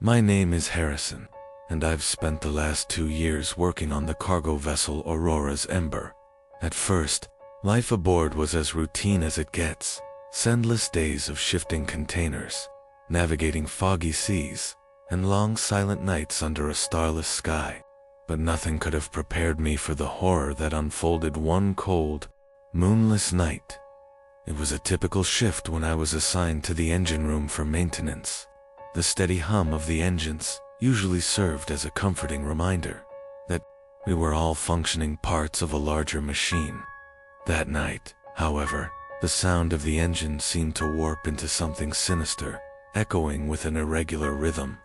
My name is Harrison, and I've spent the last 2 years working on the cargo vessel Aurora's Ember. At first, life aboard was as routine as it gets. Endless days of shifting containers, navigating foggy seas, and long silent nights under a starless sky. But nothing could have prepared me for the horror that unfolded one cold, moonless night. It was a typical shift when I was assigned to the engine room for maintenance. The steady hum of the engines usually served as a comforting reminder that we were all functioning parts of a larger machine. That night, however, the sound of the engine seemed to warp into something sinister, echoing with an irregular rhythm.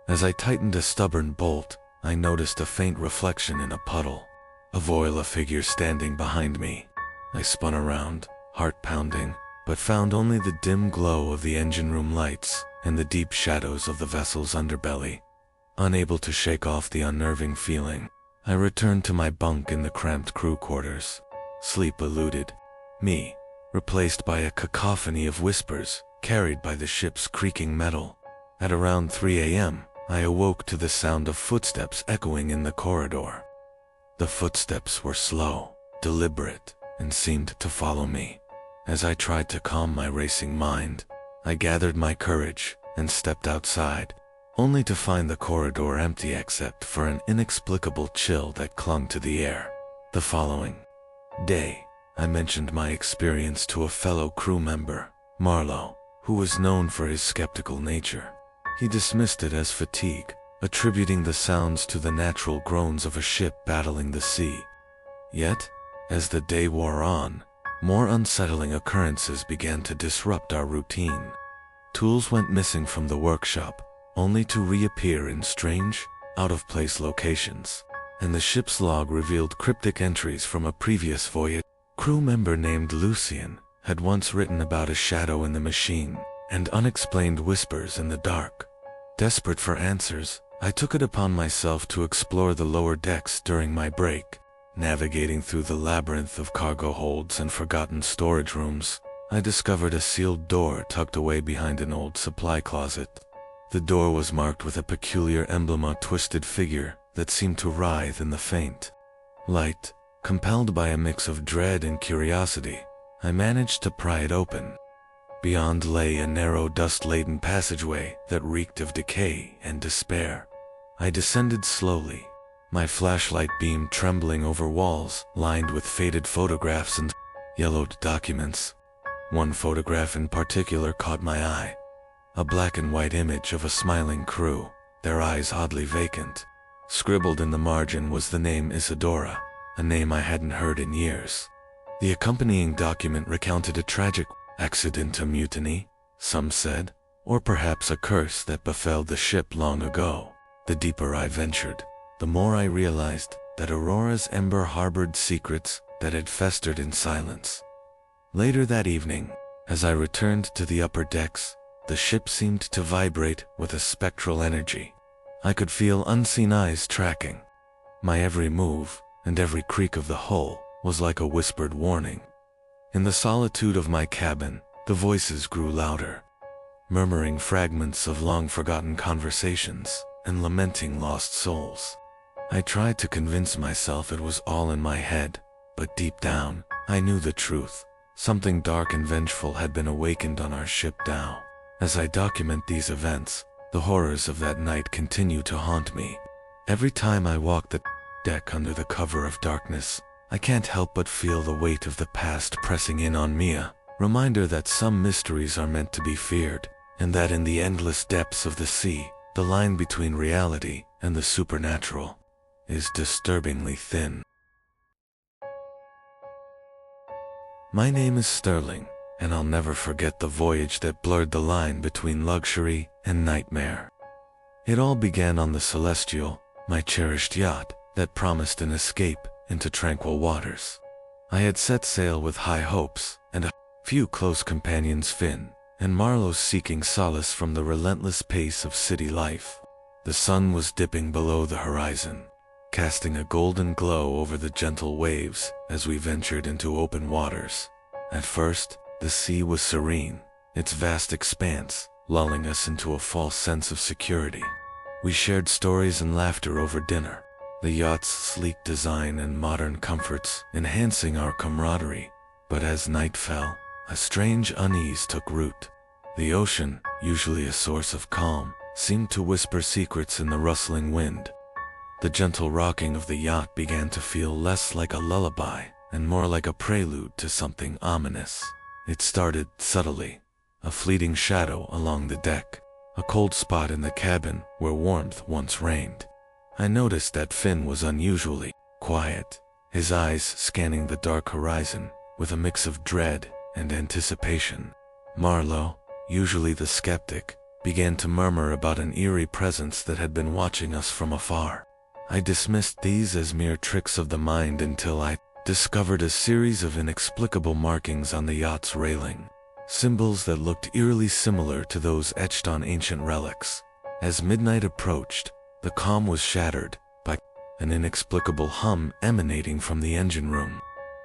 As I tightened a stubborn bolt, I noticed a faint reflection in a puddle, a voila figure standing behind me. I spun around, heart pounding, but found only the dim glow of the engine room lights and the deep shadows of the vessel's underbelly. Unable to shake off the unnerving feeling, I returned to my bunk in the cramped crew quarters. Sleep eluded me, replaced by a cacophony of whispers carried by the ship's creaking metal. At around 3 a.m., I awoke to the sound of footsteps echoing in the corridor. The footsteps were slow, deliberate, and seemed to follow me. As I tried to calm my racing mind, I gathered my courage and stepped outside, only to find the corridor empty except for an inexplicable chill that clung to the air. The following day, I mentioned my experience to a fellow crew member, Marlowe, who was known for his skeptical nature. He dismissed it as fatigue, attributing the sounds to the natural groans of a ship battling the sea. Yet, as the day wore on, more unsettling occurrences began to disrupt our routine. Tools went missing from the workshop, only to reappear in strange, out-of-place locations, and the ship's log revealed cryptic entries from a previous voyage. Crew member named Lucien had once written about a shadow in the machine and unexplained whispers in the dark. Desperate for answers, I took it upon myself to explore the lower decks during my break. Navigating through the labyrinth of cargo holds and forgotten storage rooms, I discovered a sealed door tucked away behind an old supply closet. The door was marked with a peculiar emblem, a twisted figure that seemed to writhe in the faint light. Compelled by a mix of dread and curiosity, I managed to pry it open. Beyond lay a narrow, dust-laden passageway that reeked of decay and despair. I descended slowly, my flashlight beam trembling over walls lined with faded photographs and yellowed documents. One photograph in particular caught my eye, a black and white image of a smiling crew, their eyes oddly vacant. Scribbled in the margin was the name Isadora, a name I hadn't heard in years. The accompanying document recounted a tragic accident, a mutiny, some said, or perhaps a curse that befell the ship long ago. The deeper I ventured, the more I realized that Aurora's Ember harbored secrets that had festered in silence. Later that evening, as I returned to the upper decks, the ship seemed to vibrate with a spectral energy. I could feel unseen eyes tracking my every move, and every creak of the hull was like a whispered warning. In the solitude of my cabin, the voices grew louder, murmuring fragments of long-forgotten conversations and lamenting lost souls. I tried to convince myself it was all in my head, but deep down, I knew the truth. Something dark and vengeful had been awakened on our ship now. As I document these events, the horrors of that night continue to haunt me. Every time I walk the deck under the cover of darkness, I can't help but feel the weight of the past pressing in on me, a reminder that some mysteries are meant to be feared, and that in the endless depths of the sea, the line between reality and the supernatural is disturbingly thin. My name is Sterling, and I'll never forget the voyage that blurred the line between luxury and nightmare. It all began on the Celestial, my cherished yacht that promised an escape into tranquil waters. I had set sail with high hopes, and a few close companions, Finn and Marlowe, seeking solace from the relentless pace of city life. The sun was dipping below the horizon, casting a golden glow over the gentle waves as we ventured into open waters. At first, the sea was serene, its vast expanse lulling us into a false sense of security. We shared stories and laughter over dinner, the yacht's sleek design and modern comforts enhancing our camaraderie. But as night fell, a strange unease took root. The ocean, usually a source of calm, seemed to whisper secrets in the rustling wind. The gentle rocking of the yacht began to feel less like a lullaby and more like a prelude to something ominous. It started subtly, a fleeting shadow along the deck, a cold spot in the cabin where warmth once reigned. I noticed that Finn was unusually quiet, his eyes scanning the dark horizon with a mix of dread and anticipation. Marlowe, usually the skeptic, began to murmur about an eerie presence that had been watching us from afar. I dismissed these as mere tricks of the mind until I discovered a series of inexplicable markings on the yacht's railing, symbols that looked eerily similar to those etched on ancient relics. As midnight approached, the calm was shattered by an inexplicable hum emanating from the engine room.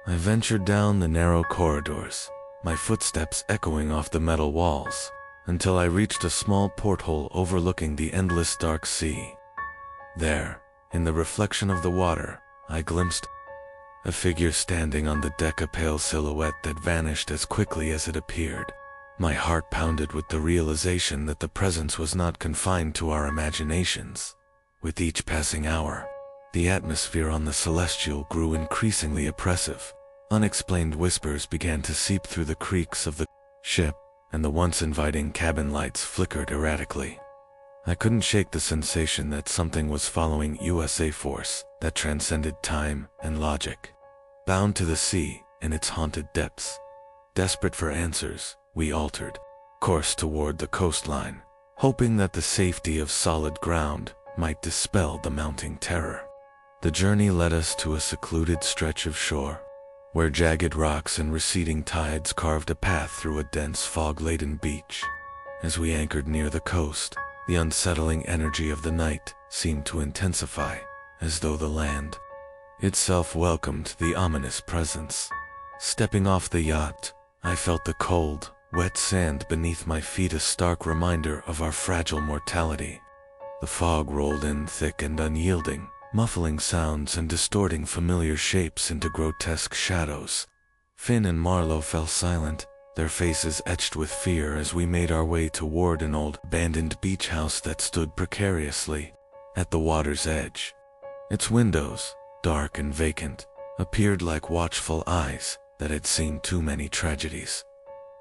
I ventured down the narrow corridors, my footsteps echoing off the metal walls, until I reached a small porthole overlooking the endless dark sea. There, in the reflection of the water, I glimpsed a figure standing on the deck, a pale silhouette that vanished as quickly as it appeared. My heart pounded with the realization that the presence was not confined to our imaginations. With each passing hour, the atmosphere on the Celestial grew increasingly oppressive. Unexplained whispers began to seep through the creaks of the ship, and the once inviting cabin lights flickered erratically. I couldn't shake the sensation that something was following us, a force that transcended time and logic. Bound to the sea in its haunted depths, desperate for answers, we altered course toward the coastline, hoping that the safety of solid ground might dispel the mounting terror. The journey led us to a secluded stretch of shore, where jagged rocks and receding tides carved a path through a dense fog-laden beach. As we anchored near the coast, the unsettling energy of the night seemed to intensify, as though the land itself welcomed the ominous presence. Stepping off the yacht, I felt the cold, wet sand beneath my feet, a stark reminder of our fragile mortality. The fog rolled in thick and unyielding, muffling sounds and distorting familiar shapes into grotesque shadows. Finn and Marlowe fell silent, their faces etched with fear as we made our way toward an old, abandoned beach house that stood precariously at the water's edge. Its windows, dark and vacant, appeared like watchful eyes that had seen too many tragedies.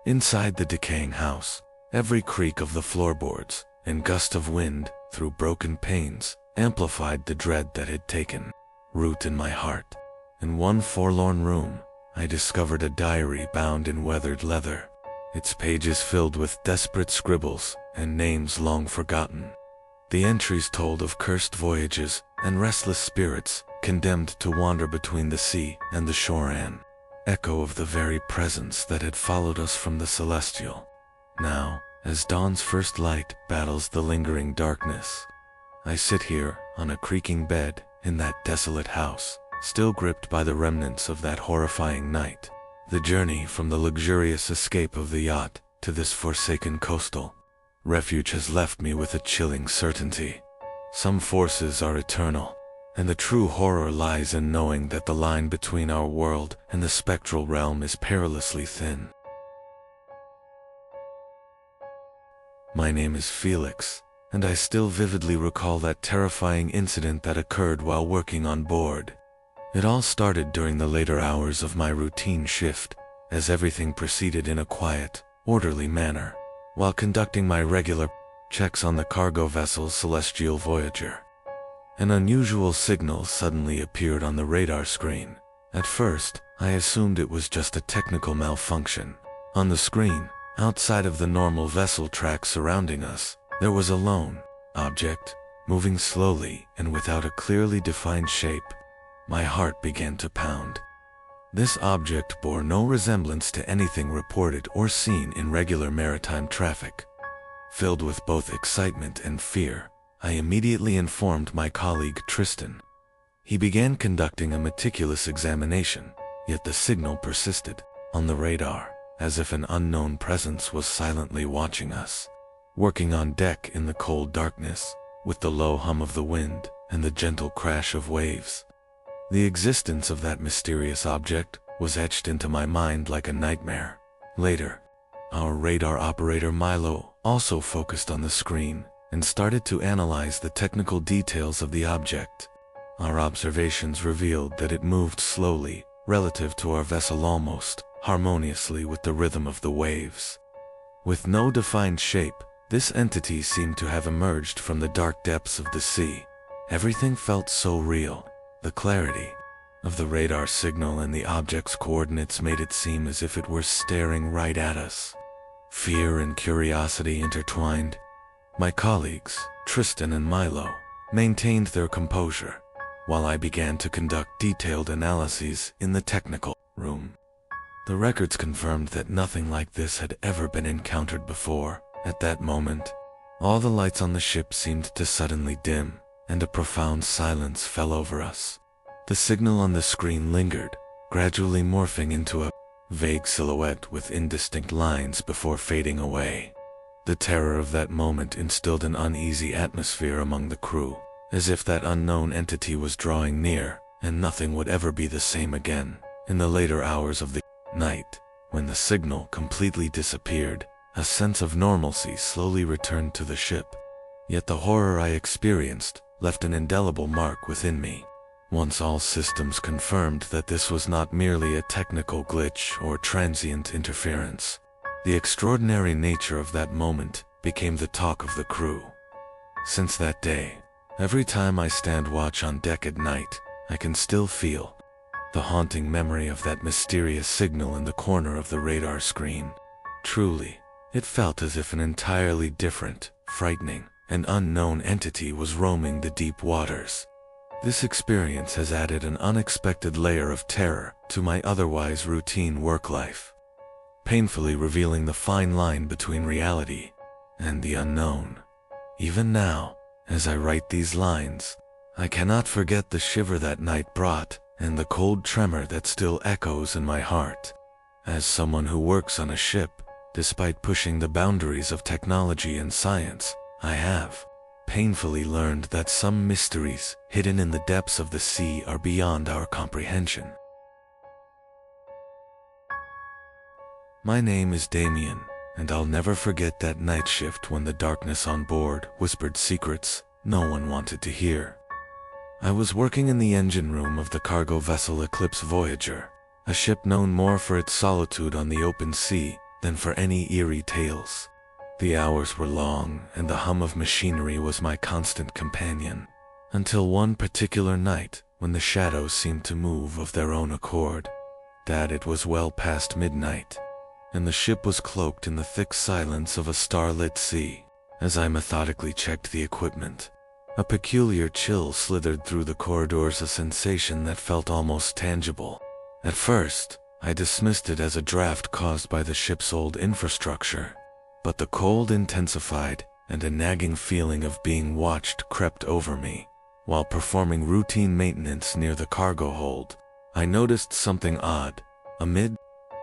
Inside the decaying house, every creak of the floorboards and gust of wind through broken panes amplified the dread that had taken root in my heart. In one forlorn room, I discovered a diary bound in weathered leather, its pages filled with desperate scribbles and names long forgotten. The entries told of cursed voyages and restless spirits condemned to wander between the sea and the shore, an echo of the very presence that had followed us from the Celestial. Now, as dawn's first light battles the lingering darkness, I sit here on a creaking bed in that desolate house, still gripped by the remnants of that horrifying night. The journey from the luxurious escape of the yacht to this forsaken coastal refuge has left me with a chilling certainty. Some forces are eternal, and the true horror lies in knowing that the line between our world and the spectral realm is perilously thin. My name is Felix, and I still vividly recall that terrifying incident that occurred while working on board. It all started during the later hours of my routine shift, as everything proceeded in a quiet, orderly manner, while conducting my regular checks on the cargo vessel Celestial Voyager. An unusual signal suddenly appeared on the radar screen. At first, I assumed it was just a technical malfunction. On the screen, outside of the normal vessel track surrounding us, there was a lone object, moving slowly and without a clearly defined shape. My heart began to pound. This object bore no resemblance to anything reported or seen in regular maritime traffic. Filled with both excitement and fear, I immediately informed my colleague Tristan. He began conducting a meticulous examination, yet the signal persisted on the radar, as if an unknown presence was silently watching us. working on deck in the cold darkness, with the low hum of the wind and the gentle crash of waves. The existence of that mysterious object was etched into my mind like a nightmare. Later, our radar operator Milo also focused on the screen and started to analyze the technical details of the object. Our observations revealed that it moved slowly, relative to our vessel, almost harmoniously with the rhythm of the waves. With no defined shape, this entity seemed to have emerged from the dark depths of the sea. Everything felt so real. The clarity of the radar signal and the object's coordinates made it seem as if it were staring right at us. Fear and curiosity intertwined. My colleagues, Tristan and Milo, maintained their composure, while I began to conduct detailed analyses in the technical room. The records confirmed that nothing like this had ever been encountered before. At that moment, all the lights on the ship seemed to suddenly dim, and a profound silence fell over us. The signal on the screen lingered, gradually morphing into a vague silhouette with indistinct lines before fading away. The terror of that moment instilled an uneasy atmosphere among the crew, as if that unknown entity was drawing near, and nothing would ever be the same again. In the later hours of the night, when the signal completely disappeared, a sense of normalcy slowly returned to the ship. Yet the horror I experienced left an indelible mark within me. Once all systems confirmed that this was not merely a technical glitch or transient interference, the extraordinary nature of that moment became the talk of the crew. Since that day, every time I stand watch on deck at night, I can still feel the haunting memory of that mysterious signal in the corner of the radar screen. Truly, it felt as if an entirely different, frightening, and unknown entity was roaming the deep waters. This experience has added an unexpected layer of terror to my otherwise routine work life, painfully revealing the fine line between reality and the unknown. Even now, as I write these lines, I cannot forget the shiver that night brought and the cold tremor that still echoes in my heart. As someone who works on a ship, despite pushing the boundaries of technology and science, I have painfully learned that some mysteries hidden in the depths of the sea are beyond our comprehension. My name is Damien, and I'll never forget that night shift when the darkness on board whispered secrets no one wanted to hear. I was working in the engine room of the cargo vessel Eclipse Voyager, a ship known more for its solitude on the open sea than for any eerie tales. The hours were long, and the hum of machinery was my constant companion, until one particular night when the shadows seemed to move of their own accord. It was well past midnight, and the ship was cloaked in the thick silence of a starlit sea. As I methodically checked the equipment, a peculiar chill slithered through the corridors, a sensation that felt almost tangible. At first, I dismissed it as a draft caused by the ship's old infrastructure, but the cold intensified, and a nagging feeling of being watched crept over me. While performing routine maintenance near the cargo hold, I noticed something odd. Amid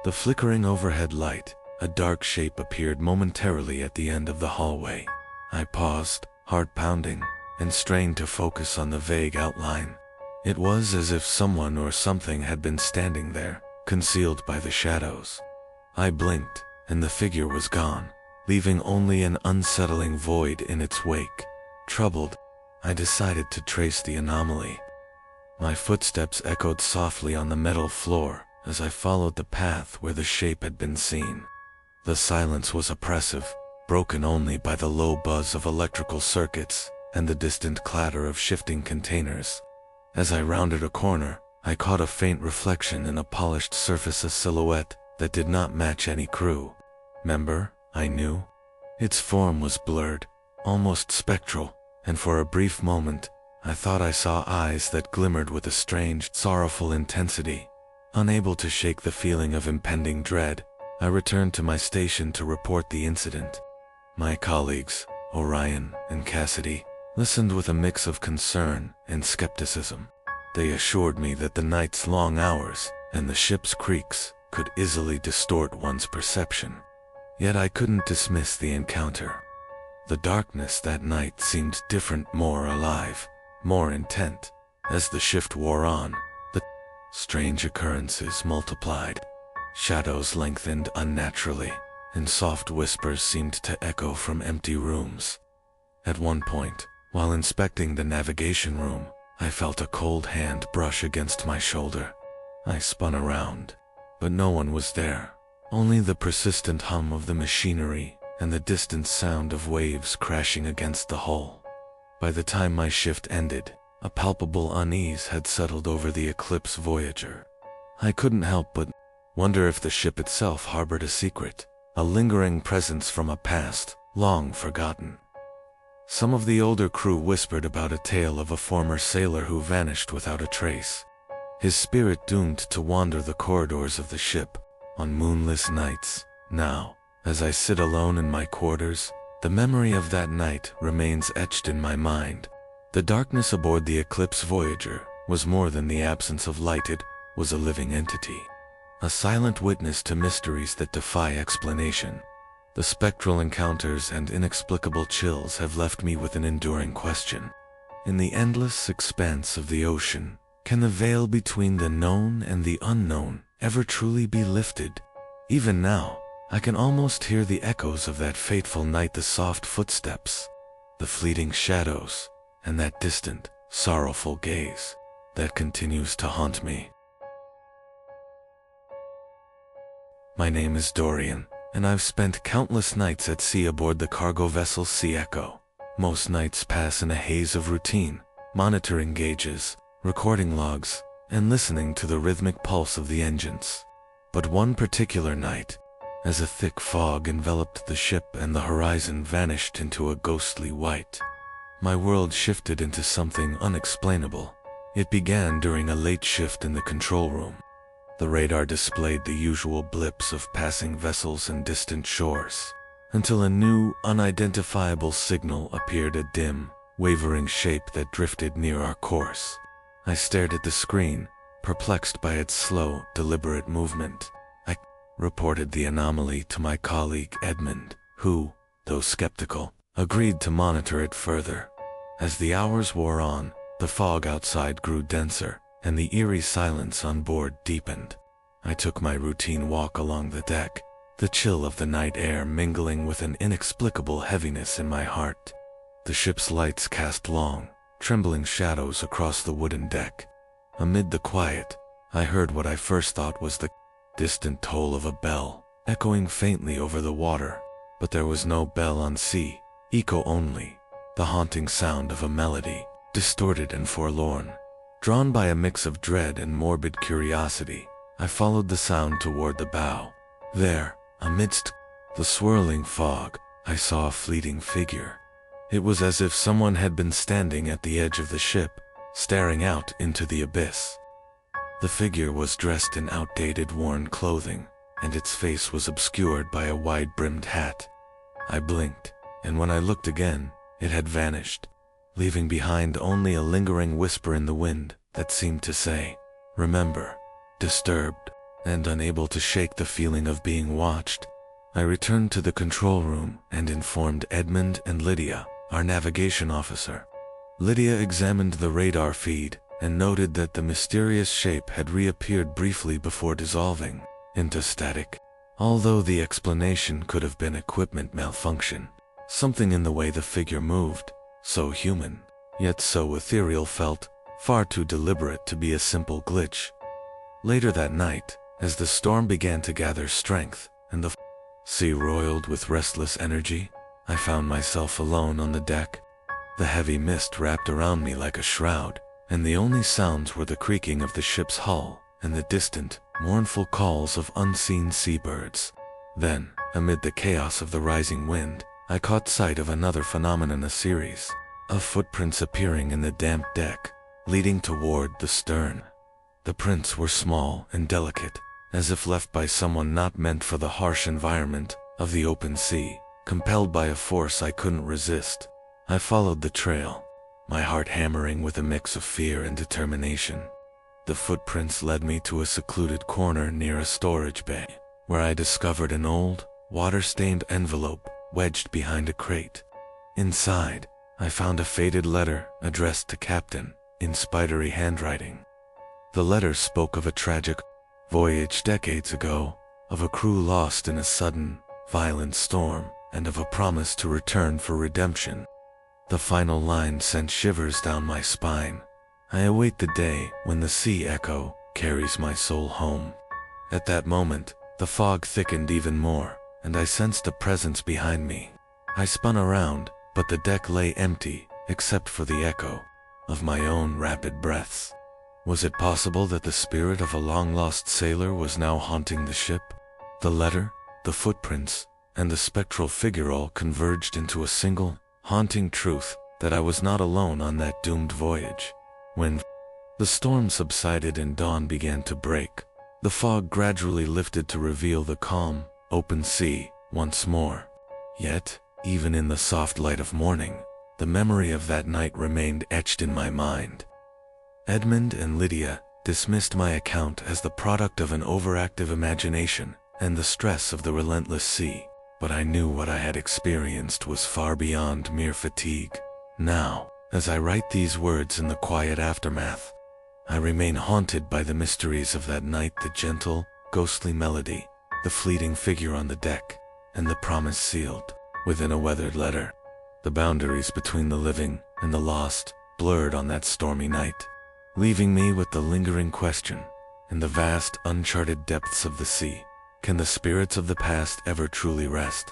the flickering overhead light, a dark shape appeared momentarily at the end of the hallway. I paused, heart pounding, and strained to focus on the vague outline. It was as if someone or something had been standing there, concealed by the shadows. I blinked, and the figure was gone, leaving only an unsettling void in its wake. Troubled, I decided to trace the anomaly. My footsteps echoed softly on the metal floor as I followed the path where the shape had been seen. The silence was oppressive, broken only by the low buzz of electrical circuits and the distant clatter of shifting containers. As I rounded a corner, I caught a faint reflection in a polished surface, a silhouette that did not match any crew member I knew. Its form was blurred, almost spectral, and for a brief moment, I thought I saw eyes that glimmered with a strange, sorrowful intensity. Unable to shake the feeling of impending dread, I returned to my station to report the incident. My colleagues, Orion and Cassidy, listened with a mix of concern and skepticism. They assured me that the night's long hours and the ship's creaks could easily distort one's perception. Yet I couldn't dismiss the encounter. The darkness that night seemed different, more alive, more intent. As the shift wore on, the strange occurrences multiplied. Shadows lengthened unnaturally, and soft whispers seemed to echo from empty rooms. At one point, while inspecting the navigation room, I felt a cold hand brush against my shoulder. I spun around, but no one was there. Only the persistent hum of the machinery and the distant sound of waves crashing against the hull. By the time my shift ended, a palpable unease had settled over the Eclipse Voyager. I couldn't help but wonder if the ship itself harbored a secret, a lingering presence from a past long forgotten. Some of the older crew whispered about a tale of a former sailor who vanished without a trace, his spirit doomed to wander the corridors of the ship on moonless nights. Now, as I sit alone in my quarters, the memory of that night remains etched in my mind. The darkness aboard the Eclipse Voyager was more than the absence of light. It was a living entity, a silent witness to mysteries that defy explanation. The spectral encounters and inexplicable chills have left me with an enduring question. In the endless expanse of the ocean, can the veil between the known and the unknown ever truly be lifted? Even now, I can almost hear the echoes of that fateful night, the soft footsteps, the fleeting shadows, and that distant, sorrowful gaze that continues to haunt me. My name is Dorian, and I've spent countless nights at sea aboard the cargo vessel Sea Echo. Most nights pass in a haze of routine, monitoring gauges, recording logs, and listening to the rhythmic pulse of the engines. But one particular night, as a thick fog enveloped the ship and the horizon vanished into a ghostly white, my world shifted into something unexplainable. It began during a late shift in the control room. The radar displayed the usual blips of passing vessels and distant shores, until a new, unidentifiable signal appeared, a dim, wavering shape that drifted near our course. I stared at the screen, perplexed by its slow, deliberate movement. I reported the anomaly to my colleague Edmund, who, though skeptical, agreed to monitor it further. As the hours wore on, the fog outside grew denser, and the eerie silence on board deepened. I took my routine walk along the deck, the chill of the night air mingling with an inexplicable heaviness in my heart. The ship's lights cast long, trembling shadows across the wooden deck. Amid the quiet, I heard what I first thought was the distant toll of a bell, echoing faintly over the water. But there was no bell on sea, echo only, the haunting sound of a melody, distorted and forlorn. Drawn by a mix of dread and morbid curiosity, I followed the sound toward the bow. There, amidst the swirling fog, I saw a fleeting figure. It was as if someone had been standing at the edge of the ship, staring out into the abyss. The figure was dressed in outdated, worn clothing, and its face was obscured by a wide-brimmed hat. I blinked, and when I looked again, it had vanished, leaving behind only a lingering whisper in the wind that seemed to say, "Remember." Disturbed and unable to shake the feeling of being watched, I returned to the control room and informed Edmund and Lydia, our navigation officer. Lydia examined the radar feed and noted that the mysterious shape had reappeared briefly before dissolving into static. Although the explanation could have been equipment malfunction, something in the way the figure moved, so human, yet so ethereal, felt far too deliberate to be a simple glitch. Later that night, as the storm began to gather strength and the sea roiled with restless energy, I found myself alone on the deck. The heavy mist wrapped around me like a shroud, and the only sounds were the creaking of the ship's hull and the distant, mournful calls of unseen seabirds. Then, amid the chaos of the rising wind, I caught sight of another phenomenon, a series of footprints appearing in the damp deck, leading toward the stern. The prints were small and delicate, as if left by someone not meant for the harsh environment of the open sea. Compelled by a force I couldn't resist, I followed the trail, my heart hammering with a mix of fear and determination. The footprints led me to a secluded corner near a storage bay, where I discovered an old, water-stained envelope wedged behind a crate. Inside, I found a faded letter addressed to Captain in spidery handwriting. The letter spoke of a tragic voyage decades ago, of a crew lost in a sudden, violent storm, and of a promise to return for redemption. The final line sent shivers down my spine. I await the day when the sea echo carries my soul home. At that moment, the fog thickened even more, and I sensed a presence behind me. I spun around, but the deck lay empty, except for the echo of my own rapid breaths. Was it possible that the spirit of a long-lost sailor was now haunting the ship? The letter, the footprints, and the spectral figure all converged into a single, haunting truth that I was not alone on that doomed voyage. When the storm subsided and dawn began to break, the fog gradually lifted to reveal the calm, open sea once more. Yet, even in the soft light of morning, the memory of that night remained etched in my mind. Edmund and Lydia dismissed my account as the product of an overactive imagination and the stress of the relentless sea, but I knew what I had experienced was far beyond mere fatigue. Now, as I write these words in the quiet aftermath, I remain haunted by the mysteries of that night, the gentle, ghostly melody, the fleeting figure on the deck, and the promise sealed within a weathered letter. The boundaries between the living and the lost blurred on that stormy night, leaving me with the lingering question, in the vast, uncharted depths of the sea, can the spirits of the past ever truly rest?